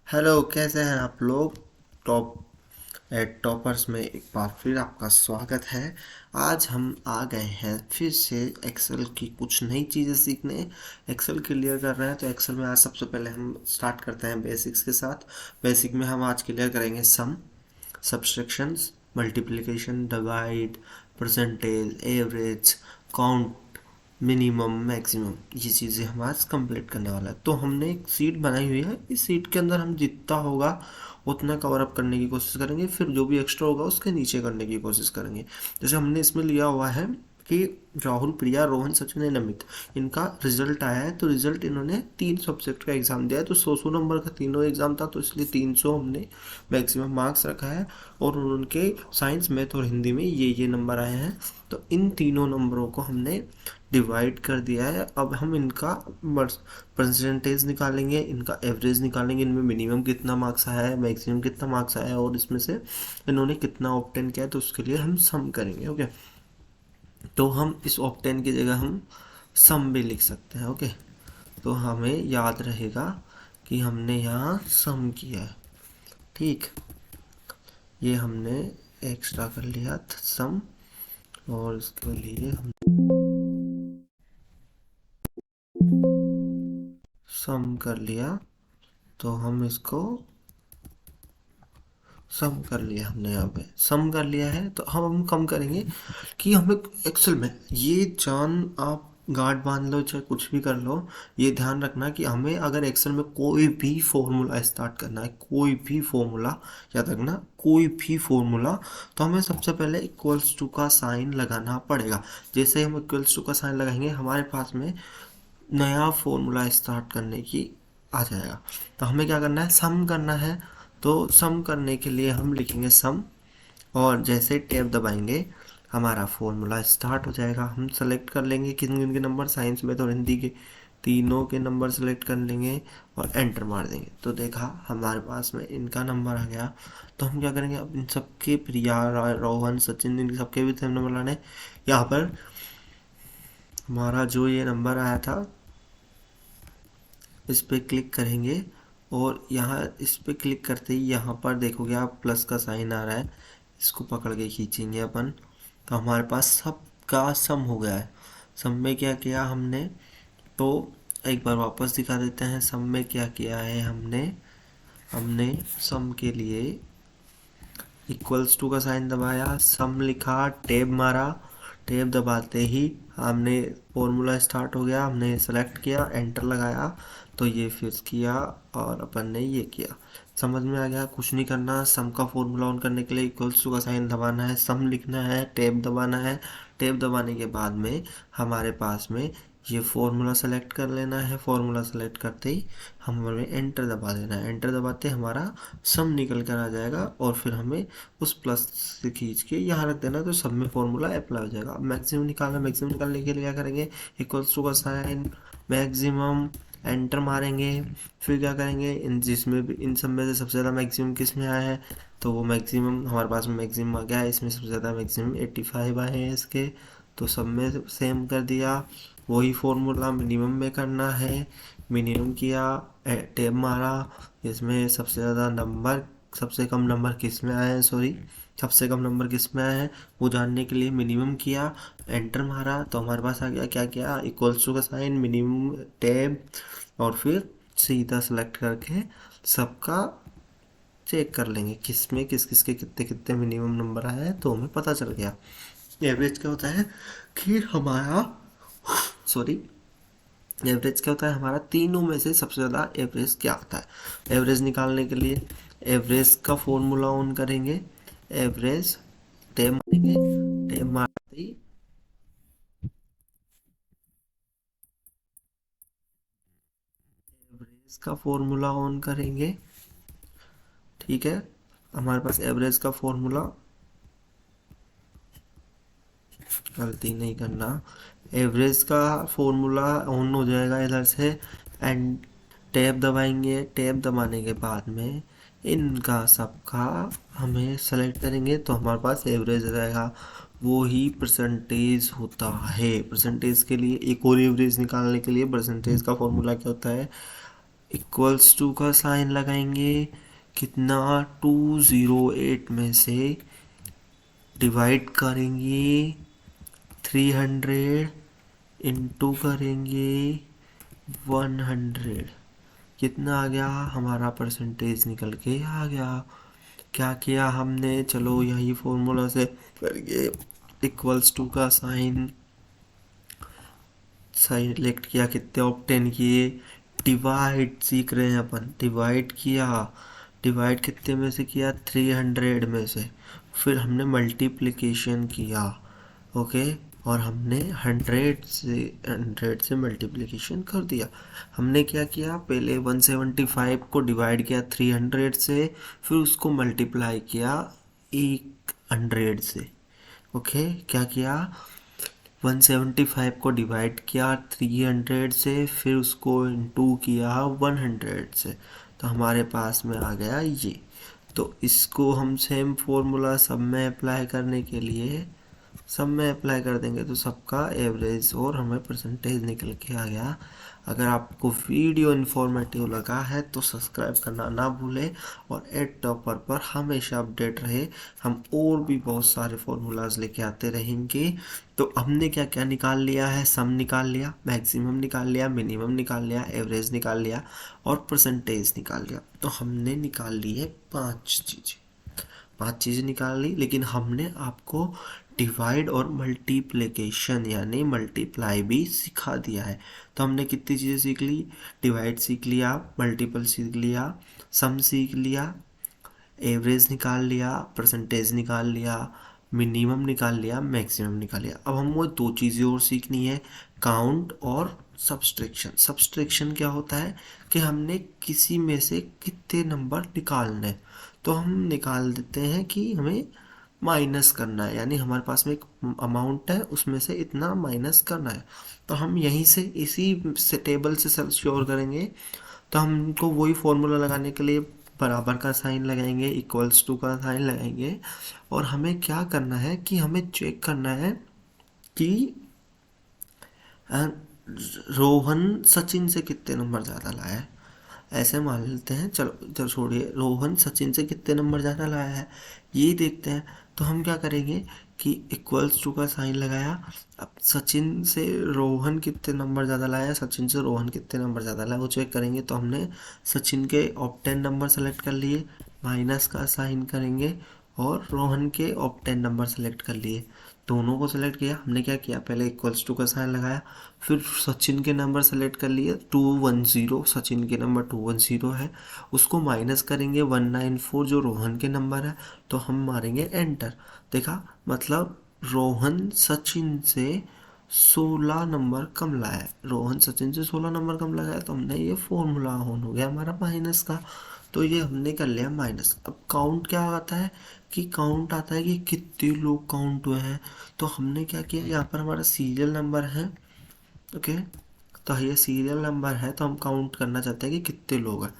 Hello, कैसे हैं आप लोग। टॉप एट टॉपर्स में एक बार फिर आपका स्वागत है। आज हम आ गए हैं फिर से एक्सेल की कुछ नई चीज़ें सीखने। एक्सेल क्लियर कर रहे हैं तो एक्सेल में आज सबसे पहले हम स्टार्ट करते हैं बेसिक्स के साथ। बेसिक में हम आज क्लियर करेंगे sum, subtractions, multiplication, divide, percentage, average, count, minimum, maximum, ये चीज़ें हम आज कंप्लीट करने वाला है। तो हमने एक सीट बनाई हुई है, इस सीट के अंदर हम जितना होगा उतना कवर अप करने की कोशिश करेंगे, फिर जो भी एक्स्ट्रा होगा उसके नीचे करने की कोशिश करेंगे। जैसे हमने इसमें लिया हुआ है कि राहुल, प्रिया, रोहन, सचिन एंड अमित, इनका रिजल्ट आया है। तो रिजल्ट, इन्होंने 3 सब्जेक्ट का एग्ज़ाम दिया है, तो 100 नंबर का तीनों एग्ज़ाम था, तो इसलिए 300 हमने मैक्सिमम मार्क्स रखा है। और उनके साइंस, मैथ और हिंदी में ये नंबर आए हैं। तो इन तीनों नंबरों को हमने डिवाइड कर दिया है। अब हम इनका परसेंटेज निकालेंगे, इनका एवरेज निकालेंगे, इनमें मिनिमम कितना मार्क्स आया है, मैक्सिमम कितना मार्क्स आया है, और इसमें से इन्होंने कितना ऑब्टेन किया है, तो उसके लिए हम सम करेंगे। ओके, तो हम इस ऑब्टेन की जगह हम सम भी लिख सकते हैं। ओके, तो हमें याद रहेगा कि हमने यहाँ सम किया है। ठीक, ये हमने एक्स्ट्रा कर लिया सम, और इसके लिए हम सम कर लिया। तो हम इसको सम कर लिया, हमने यहाँ पे सम कर लिया है। तो हम कम करेंगे कि हमें एक्सेल में ये जान, आप गार्ड बांध लो चाहे कुछ भी कर लो, ये ध्यान रखना कि हमें अगर एक्सेल में कोई भी फॉर्मूला स्टार्ट करना है, कोई भी फॉर्मूला, याद रखना कोई भी फॉर्मूला, तो हमें सबसे पहले इक्वल्स टू का साइन लगाना पड़ेगा। जैसे हम इक्वल्स टू का साइन लगाएंगे, हमारे पास में नया फॉर्मूला स्टार्ट करने की आ जाएगा। तो हमें क्या करना है, सम करना है। तो सम करने के लिए हम लिखेंगे सम, और जैसे टैब दबाएंगे हमारा फॉर्मूला स्टार्ट हो जाएगा। हम सेलेक्ट कर लेंगे किन किन के नंबर, साइंस में तो हिंदी के तीनों के नंबर सेलेक्ट कर लेंगे और एंटर मार देंगे। तो देखा हमारे पास में इनका नंबर आ गया। तो हम क्या करेंगे, अब इन सबके, प्रिया, रोहन, सचिन, इन सबके भी सेम नंबर लाने। यहाँ पर हमारा जो ये नंबर आया था, इस पर क्लिक करेंगे, और यहाँ इस पर क्लिक करते ही यहाँ पर देखोगे आप प्लस का साइन आ रहा है, इसको पकड़ के खींचेंगे अपन। तो हमारे पास सब का सम हो गया है। सम में क्या किया हमने, तो एक बार वापस दिखा देते हैं। सम में क्या किया है हमने हमने सम के लिए इक्वल्स टू का साइन दबाया, सम लिखा, टैब मारा। टैब दबाते ही हमने फॉर्मूला स्टार्ट हो गया, हमने सेलेक्ट किया, एंटर लगाया, तो ये फिक्स किया, और अपन ने ये किया। समझ में आ गया। कुछ नहीं करना, सम का फॉर्मूला ऑन करने के लिए इक्वल्स टू का साइन दबाना है, सम लिखना है, टैब दबाना है। टैब दबाने के बाद में हमारे पास में ये फॉर्मूला सेलेक्ट कर लेना है। फॉर्मूला सेलेक्ट करते ही हमें एंटर दबा देना है। एंटर दबाते हमारा सम निकल कर आ जाएगा, और फिर हमें उस प्लस से खींच के यहाँ रख देना, तो सब में फॉर्मूला अप्लाई हो जाएगा। अब मैक्सिमम निकालना, मैक्सिमम निकालने के लिए क्या करेंगे, इक्वल्स टू का साइन, मैक्सिमम, एंटर मारेंगे। फिर क्या करेंगे, इन जिसमें भी, इन सब में से सबसे ज़्यादा मैक्सिमम किस में आया है, तो वो मैक्सिमम हमारे पास में मैक्सिमम आ गया है। इसमें सबसे ज़्यादा मैक्सिमम 85 आए हैं इसके, तो सब में सेम कर दिया। वही फॉर्मूला मिनिमम में करना है, मिनिमम किया, टैब मारा, इसमें सबसे ज़्यादा नंबर, सबसे कम नंबर किस में आए हैं, सॉरी, सबसे कम नंबर किस में आए हैं वो जानने के लिए मिनिमम किया, एंटर मारा, तो हमारे पास आ गया, क्या किया, इक्वल्स टू का साइन, मिनिमम, टैब, और फिर सीधा सेलेक्ट करके सबका चेक कर लेंगे किस में किस किस के कितने कितने मिनिमम नंबर आए हैं, तो हमें पता चल गया। एवरेज क्या होता है कि हमारा, सॉरी, एवरेज क्या होता है हमारा, तीनों में से सबसे ज़्यादा एवरेज क्या होता है। एवरेज निकालने के लिए एवरेज का फॉर्मूला ऑन करेंगे, एवरेज, टैब मारेंगे, टैब मारते ही एवरेज का फॉर्मूला ऑन करेंगे। ठीक है, हमारे पास एवरेज का फॉर्मूला, गलती नहीं करना, एवरेज का फॉर्मूला ऑन हो जाएगा इधर से, एंड टैब दबाएंगे। टैब दबाने के बाद में इनका सबका हमें सेलेक्ट करेंगे, तो हमारे पास एवरेज रहेगा। वो ही परसेंटेज होता है। परसेंटेज के लिए एक और एवरेज निकालने के लिए परसेंटेज का फॉर्मूला क्या होता है, इक्वल्स टू का साइन लगाएंगे, कितना 208 में से डिवाइड करेंगे 300 इंटू करेंगे 100, कितना आ गया हमारा परसेंटेज निकल के आ गया। क्या किया हमने, चलो यही फॉर्मूला से करके इक्वल्स टू का साइन सेलेक्ट किया, कितने ऑप्टेन किए, डिवाइड सीख रहे हैं अपन, डिवाइड किया, डिवाइड कितने में से किया 300 में से, फिर हमने मल्टीप्लिकेशन किया, ओके, और हमने 100 से मल्टीप्लिकेशन कर दिया। हमने क्या किया, पहले 175 को डिवाइड किया 300 से, फिर उसको मल्टीप्लाई किया 100 से, ओके, क्या किया 175 को डिवाइड किया 300 से, फिर उसको इंटू किया 100 से, तो हमारे पास में आ गया ये। तो इसको हम सेम फॉर्मूला सब में अप्लाई करने के लिए सब में अप्लाई कर देंगे तो सबका एवरेज और हमें परसेंटेज निकल के आ गया। अगर आपको वीडियो इन्फॉर्मेटिव लगा है तो सब्सक्राइब करना ना भूलें और एड टॉपर पर हमेशा अपडेट रहे। हम और भी बहुत सारे फॉर्मूलाज लेके आते रहेंगे। तो हमने क्या क्या निकाल लिया है, सम निकाल लिया, मैक्सिमम निकाल लिया, मिनिमम निकाल लिया, एवरेज निकाल लिया और परसेंटेज निकाल लिया। तो हमने निकाल ली है 5 चीज़ें निकाल ली, लेकिन हमने आपको डिवाइड और मल्टीप्लिकेशन यानी मल्टीप्लाई भी सिखा दिया है। तो हमने कितनी चीज़ें सीख ली, डिवाइड सीख लिया, मल्टीपल सीख लिया, सम सीख लिया, एवरेज निकाल लिया, परसेंटेज निकाल लिया, मिनिमम निकाल लिया, मैक्सिमम निकाल लिया। अब हम वो दो चीज़ें और सीखनी है, काउंट और सब्सट्रैक्शन। सब्सट्रैक्शन क्या होता है कि हमने किसी में से कितने नंबर निकालने, तो हम निकाल देते हैं कि हमें माइनस करना है, यानी हमारे पास में एक अमाउंट है उसमें से इतना माइनस करना है। तो हम यहीं से इसी से टेबल से सेल्फ श्योर करेंगे। तो हमको वही फॉर्मूला लगाने के लिए बराबर का साइन लगाएंगे, इक्वल्स टू का साइन लगाएंगे, और हमें क्या करना है कि हमें चेक करना है कि रोहन सचिन से कितने नंबर ज़्यादा लाया है। ऐसे मान लेते हैं, चलो इधर छोड़िए, रोहन सचिन से कितने नंबर ज़्यादा लाया है ये देखते हैं। तो हम क्या करेंगे कि इक्वल्स टू का साइन लगाया, अब सचिन से रोहन कितने नंबर ज़्यादा लाया, सचिन से रोहन कितने नंबर ज़्यादा लाया वो चेक करेंगे। तो हमने सचिन के ऑप्टेन नंबर सेलेक्ट कर लिए, माइनस का साइन करेंगे, और रोहन के ऑप्टेन नंबर सेलेक्ट कर लिए, दोनों को सेलेक्ट किया। हमने क्या किया, पहले इक्वल्स टू का साइन लगाया, फिर सचिन के नंबर सेलेक्ट कर लिए 210, सचिन के नंबर 210 है, उसको माइनस करेंगे 194 जो रोहन के नंबर है, तो हम मारेंगे एंटर। देखा, मतलब रोहन सचिन से 16 नंबर कम लाया है, रोहन सचिन से 16 नंबर कम लगाया, तो हमने ये फॉर्मूला ऑन हो गया हमारा माइनस का। तो ये हमने कर लिया माइनस। अब काउंट क्या आता है कि काउंट आता है कि कितने लोग काउंट हुए हैं। तो हमने क्या किया, यहाँ पर हमारा सीरियल नंबर है, ओके, तो ये सीरियल नंबर है, तो हम काउंट करना चाहते हैं कि कितने लोग हैं।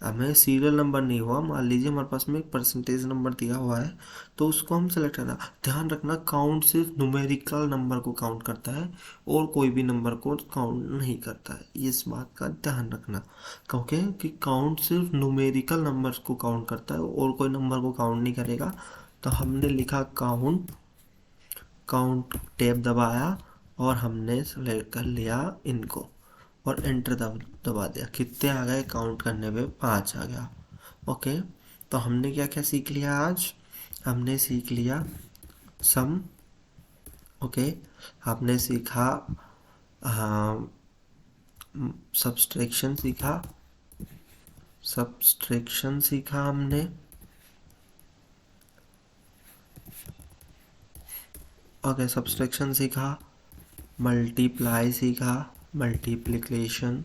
हमें सीरियल नंबर नहीं हुआ, मान लीजिए हमारे पास में एक परसेंटेज नंबर दिया हुआ है, तो उसको हम सेलेक्ट करना। ध्यान रखना, काउंट सिर्फ न्यूमेरिकल नंबर को काउंट करता है और कोई भी नंबर को काउंट नहीं करता है, इस बात का ध्यान रखना। क्योंकि कि काउंट सिर्फ न्यूमेरिकल नंबर को काउंट करता है और कोई नंबर को काउंट नहीं करेगा। तो हमने लिखा काउंट, काउंट टैब दबाया और हमने सेलेक्ट कर लिया इनको और एंटर दबा दिया। कितने आ गए, काउंट करने पे 5 आ गया, ओके। तो हमने क्या क्या सीख लिया आज, हमने सीख लिया सम, ओके, आपने सीखा सब्सट्रैक्शन सीखा, सब्सट्रैक्शन सीखा हमने, ओके, सब्सट्रैक्शन सीखा, मल्टीप्लाई सीखा, मल्टीप्लिकेशन,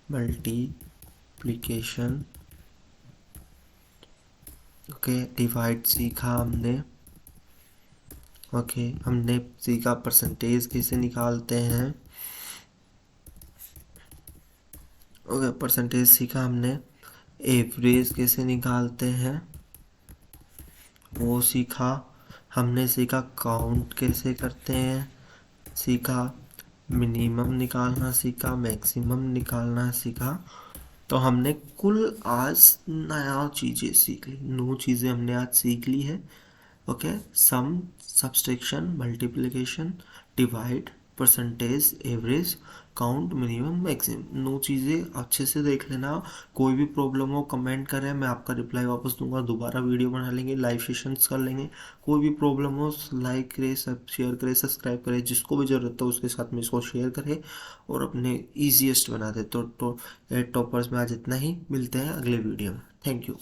मल्टीप्लिकेशन, ओके, डिवाइड सीखा हमने, ओके, हमने सीखा परसेंटेज कैसे निकालते हैं, ओके, परसेंटेज सीखा हमने, एवरेज कैसे निकालते हैं वो सीखा, हमने सीखा काउंट कैसे करते हैं सीखा, मिनिमम निकालना सीखा, मैक्सिमम निकालना सीखा, तो हमने कुल आज नया चीज़ें सीख ली, 9 चीज़ें हमने आज सीख ली है। Okay, sum, subtraction, multiplication, divide, percentage, average, count, minimum, maximum, 9 चीज़ें अच्छे से देख लेना। कोई भी प्रॉब्लम हो कमेंट करें, मैं आपका रिप्लाई वापस दूंगा, दोबारा वीडियो बना लेंगे, लाइव सेशंस कर लेंगे। कोई भी प्रॉब्लम हो लाइक करे, सब शेयर करे, सब्सक्राइब करे, जिसको भी ज़रूरत हो उसके साथ में इसको शेयर करे और अपने ईजीएस्ट बना दे। तो टॉपर्स में आज इतना ही, मिलते हैं अगले वीडियो में। Thank you.